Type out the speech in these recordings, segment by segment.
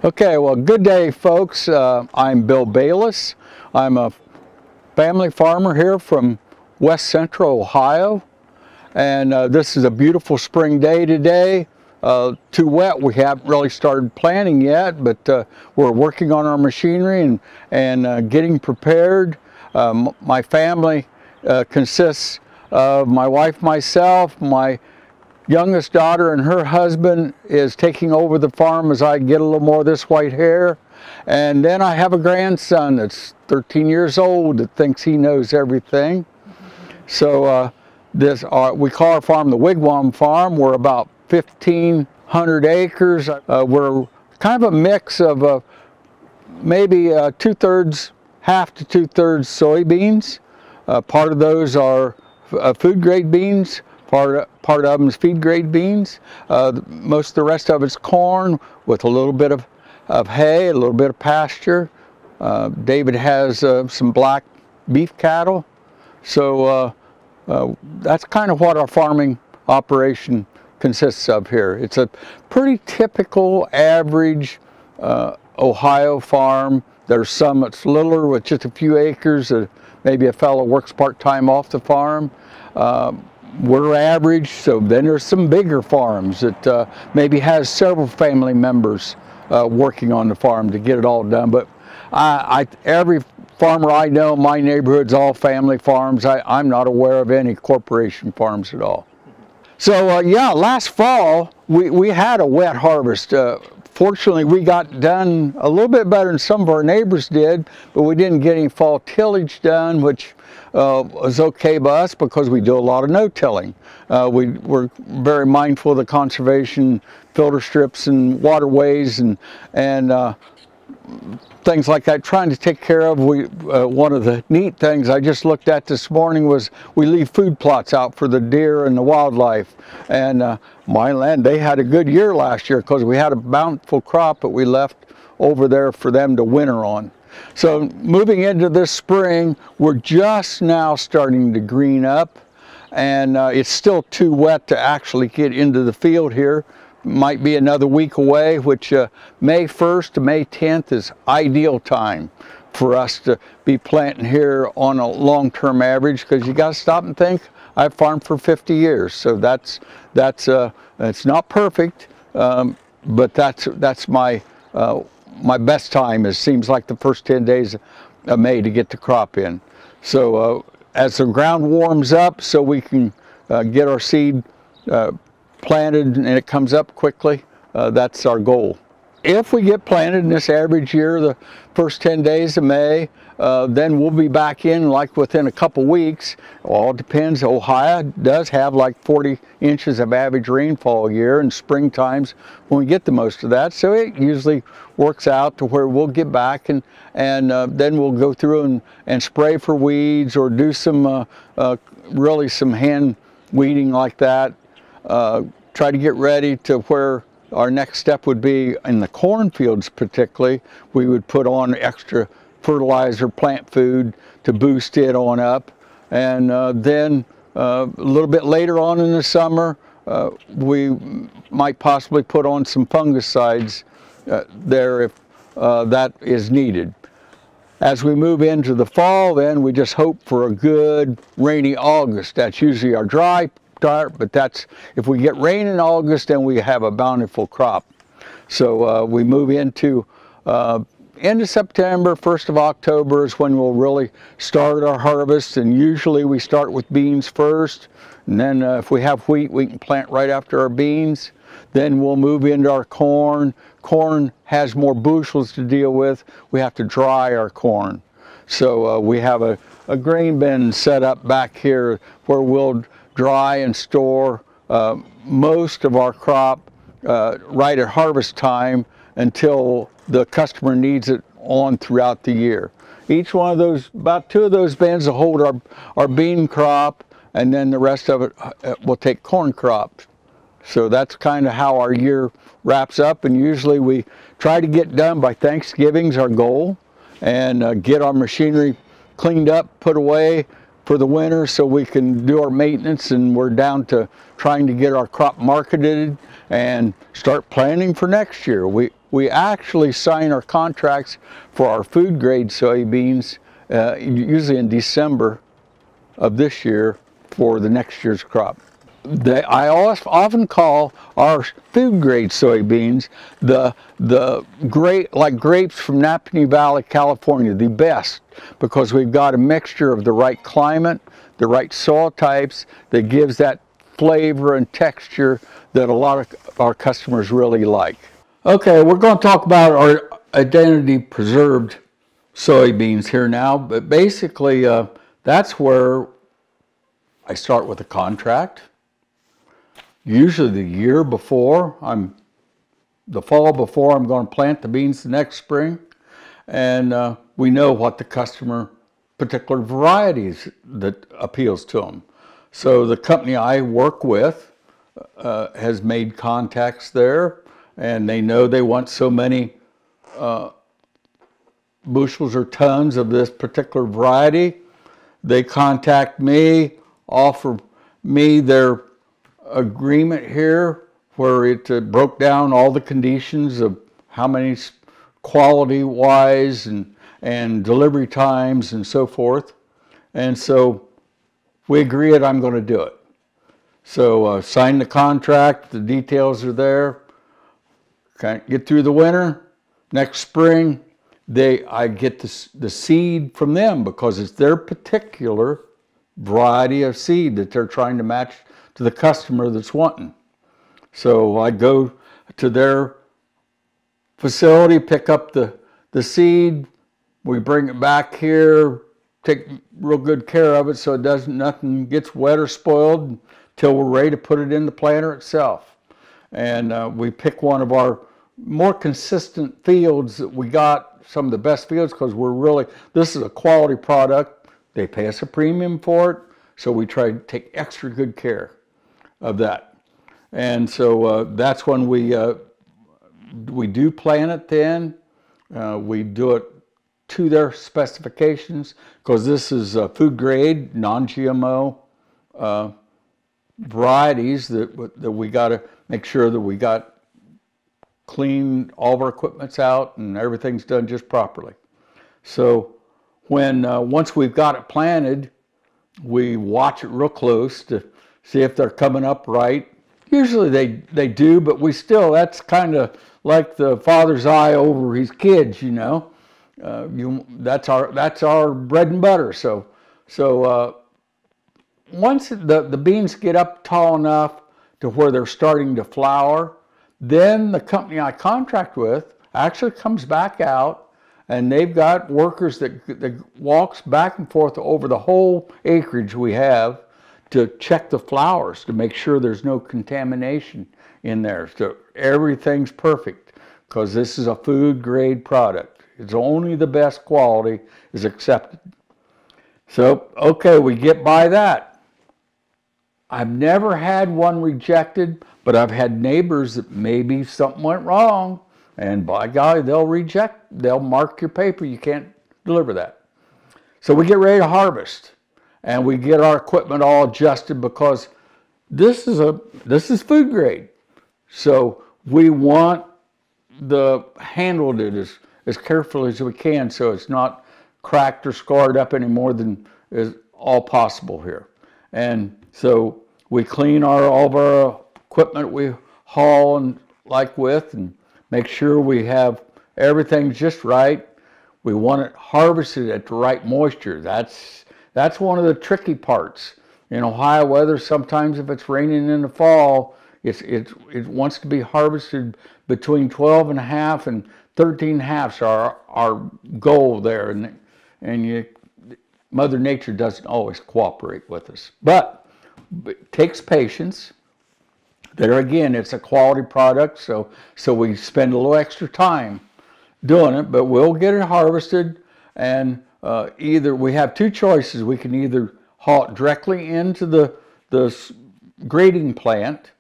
Okay, well, good day, folks. I'm Bill Bayliss. I'm a family farmer here from West Central Ohio, and this is a beautiful spring day today. Too wet. We haven't really started planting yet, but we're working on our machinery and getting prepared. My family consists of my wife, myself, my youngest daughter and her husband is taking over the farm as I get a little more of this white hair. And then I have a grandson that's 13 years old that thinks he knows everything. So we call our farm the Wigwam Farm. We're about 1,500 acres. We're kind of a mix of maybe half to two-thirds soybeans. Part of those are food grade beans. Part of them is feed grade beans. Most of the rest of it's corn with a little bit of hay, a little bit of pasture. David has some black beef cattle. So that's kind of what our farming operation consists of here. It's a pretty typical average Ohio farm. There's some that's littler with just a few acres. Maybe a fellow works part-time off the farm. We're average, so then there's some bigger farms that maybe has several family members working on the farm to get it all done. But every farmer I know in my neighborhood's all family farms. I'm not aware of any corporation farms at all. So yeah, last fall we had a wet harvest. Fortunately, we got done a little bit better than some of our neighbors did, but we didn't get any fall tillage done, which was okay by us because we do a lot of no-tilling. We're very mindful of the conservation, filter strips and waterways and things like that, trying to take care of. One of the neat things I just looked at this morning was we leave food plots out for the deer and the wildlife. And my land, they had a good year last year because we had a bountiful crop that we left over there for them to winter on. So moving into this spring, we're just now starting to green up, and it's still too wet to actually get into the field here. Might be another week away, which May 1st to May 10th is ideal time for us to be planting here on a long-term average, because you got to stop and think, I've farmed for 50 years, so it's not perfect, but that's my best time. It seems like the first 10 days of May to get the crop in. So as the ground warms up, so we can get our seed planted and it comes up quickly, that's our goal. If we get planted in this average year, the first 10 days of May, then we'll be back in like within a couple weeks. All depends. Ohio does have like 40 inches of average rainfall a year, and spring times when we get the most of that. So it usually works out to where we'll get back and then we'll go through and spray for weeds or do some really some hand weeding like that. Try to get ready to where our next step would be in the cornfields particularly. We would put on extra fertilizer, plant food to boost it on up. And then a little bit later on in the summer, we might possibly put on some fungicides there if that is needed. As we move into the fall, then we just hope for a good rainy August. That's usually our dry start, but if we get rain in August, then we have a bountiful crop. So we move into end of September, 1st of October is when we'll really start our harvest, and usually we start with beans first, and then if we have wheat, we can plant right after our beans. Then we'll move into our corn. Corn has more bushels to deal with. We have to dry our corn. So we have a grain bin set up back here where we'll dry and store most of our crop right at harvest time until the customer needs it on throughout the year. Each one of those, about 2 of those bins will hold our bean crop, and then the rest of it will take corn crops. So that's kind of how our year wraps up, and usually we try to get done by Thanksgiving's our goal, and get our machinery cleaned up, put away for the winter so we can do our maintenance, and we're down to trying to get our crop marketed and start planning for next year. We actually sign our contracts for our food grade soybeans usually in December of this year for the next year's crop. I often call our food grade soybeans the great, like grapes from Napanee Valley, California, the best, because we've got a mixture of the right climate, the right soil types that gives that flavor and texture that a lot of our customers really like. Okay, we're going to talk about our identity preserved soybeans here now, but basically that's where I start with a contract. Usually the year before, the fall before I'm going to plant the beans the next spring, and we know what the customer particular varieties that appeals to them. So the company I work with has made contacts there, and they know they want so many bushels or tons of this particular variety. They contact me, offer me their agreement here where it broke down all the conditions of how many quality wise and delivery times and so forth. And so we agree that I'm going to do it. So sign the contract, the details are there. Can't get through the winter. Next spring, I get the seed from them because it's their particular variety of seed that they're trying to match to the customer that's wanting. So I go to their facility, pick up the seed, we bring it back here, take real good care of it so nothing gets wet or spoiled until we're ready to put it in the planter itself. And we pick one of our more consistent fields that we got, some of the best fields, because this is a quality product. They pay us a premium for it, so we try to take extra good care of that. And so that's when we do plant it then. We do it to their specifications because this is food grade, non-GMO varieties that we got to make sure that we got clean, all of our equipment's out and everything's done just properly. So when once we've got it planted, we watch it real close to see if they're coming up right. Usually they do, but that's kind of like the father's eye over his kids, you know. That's our bread and butter. So once the beans get up tall enough to where they're starting to flower, then the company I contract with actually comes back out, and they've got workers that walks back and forth over the whole acreage we have to check the flowers to make sure there's no contamination in there. So everything's perfect because this is a food grade product. It's only the best quality is accepted. So, okay, we get by that. I've never had one rejected, but I've had neighbors that maybe something went wrong, and by golly, they'll mark your paper, you can't deliver that. So we get ready to harvest, and we get our equipment all adjusted because this is food grade. So we want handled it as carefully as we can so it's not cracked or scarred up any more than is all possible here. And so we clean all of our equipment we haul and and make sure we have everything just right. We want it harvested at the right moisture. That's one of the tricky parts. In Ohio weather, sometimes if it's raining in the fall, it wants to be harvested between 12 and a half and 13 halves are our goal there, and Mother Nature doesn't always cooperate with us. But it takes patience. There again, it's a quality product, so we spend a little extra time doing it, but we'll get it harvested, and either we have two choices. We can either haul it directly into the grading plant,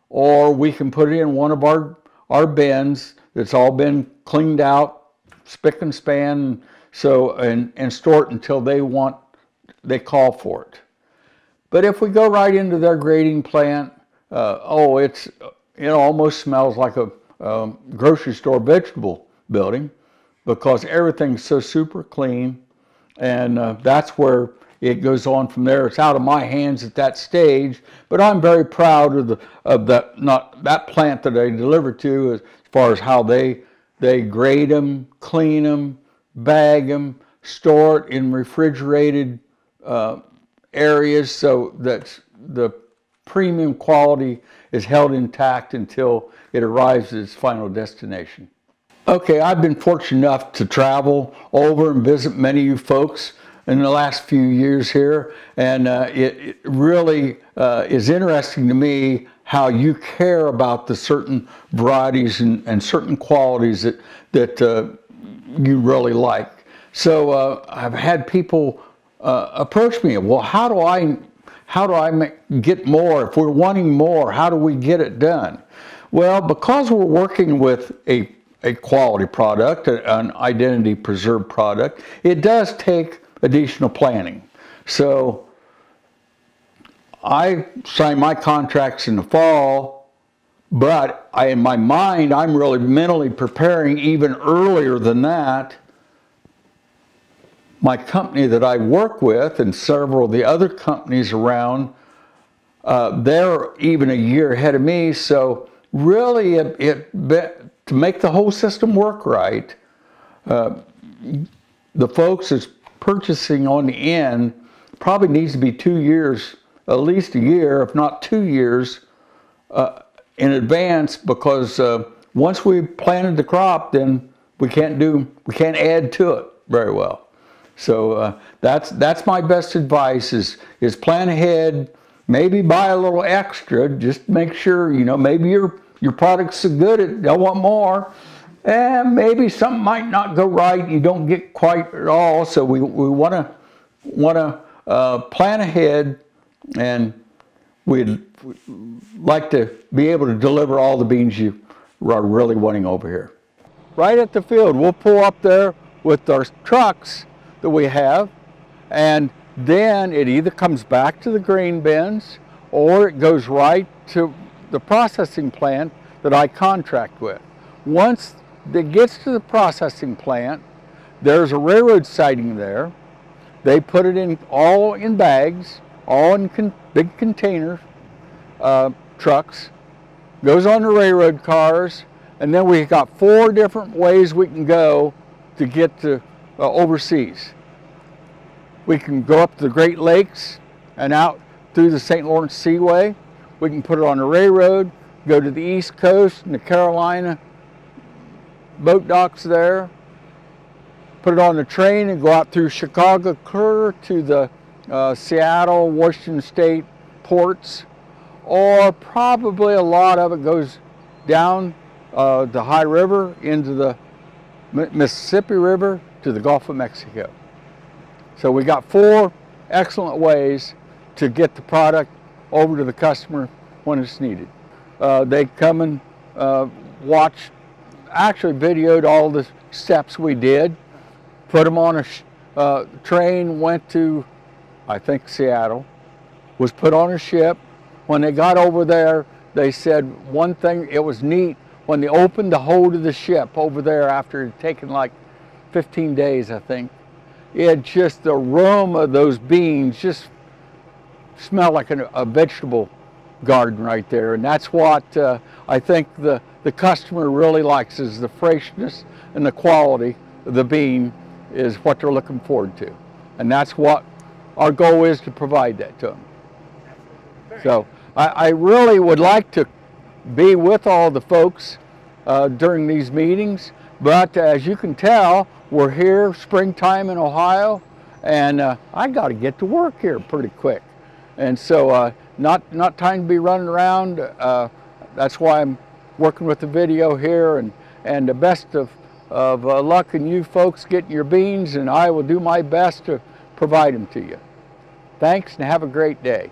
or we can put it in one of our bins that's all been cleaned out, spick and span, and store it until they call for it. But if we go right into their grading plant, it almost smells like a grocery store vegetable building, because everything's so super clean, and that's where it goes on from there. It's out of my hands at that stage, but I'm very proud of that plant that I delivered to, as far as how they grade them, clean them, bag them, store it in refrigerated areas so that the premium quality is held intact until it arrives at its final destination. Okay, I've been fortunate enough to travel over and visit many of you folks in the last few years here, and it really is interesting to me how you care about the certain varieties and certain qualities that you really like. So I've had people approach me, well, how do I get more? If we're wanting more, how do we get it done? Well, because we're working with a quality product, an identity preserved product, it does take additional planning. So I sign my contracts in the fall, but in my mind, I'm really mentally preparing even earlier than that. My company that I work with and several of the other companies around, they're even a year ahead of me. So really, to make the whole system work right, the folks that's purchasing on the end probably needs to be 2 years, at least a year, if not 2 years in advance, because once we've planted the crop, then we can't add to it very well. So that's my best advice is plan ahead, maybe buy a little extra, just make sure, maybe your product's so good, they'll want more. And maybe something might not go right, you don't get quite at all. So we want to plan ahead, and we'd like to be able to deliver all the beans you are really wanting over here. Right at the field, we'll pull up there with our trucks that we have, and then it either comes back to the grain bins or it goes right to the processing plant that I contract with. Once it gets to the processing plant, there's a railroad siding there. They put it all in bags, all in big container trucks, goes on the railroad cars, and then we've got 4 different ways we can go to get to overseas. We can go up to the Great Lakes and out through the St. Lawrence Seaway. We can put it on the railroad, go to the East Coast and the Carolina boat docks there, put it on the train and go out through Chicago clear to the Seattle, Washington State ports, or probably a lot of it goes down the High River into the Mississippi River to the Gulf of Mexico. So we got 4 excellent ways to get the product over to the customer when it's needed. They come and actually videoed all the steps we did, put them on a train, went to, I think, Seattle, was put on a ship. When they got over there, they said one thing, it was neat, when they opened the hold of the ship over there after it had taken like 15 days, I think, it just, the aroma of those beans just smelled like a vegetable garden right there. And that's what I think the customer really likes, is the freshness and the quality of the bean is what they're looking forward to. And that's what our goal is, to provide that to them. So I really would like to be with all the folks during these meetings, but as you can tell, we're here springtime in Ohio, and I got to get to work here pretty quick. And so not time to be running around. That's why I'm working with the video here, and the best of luck in you folks getting your beans, and I will do my best to provide them to you. Thanks, and have a great day.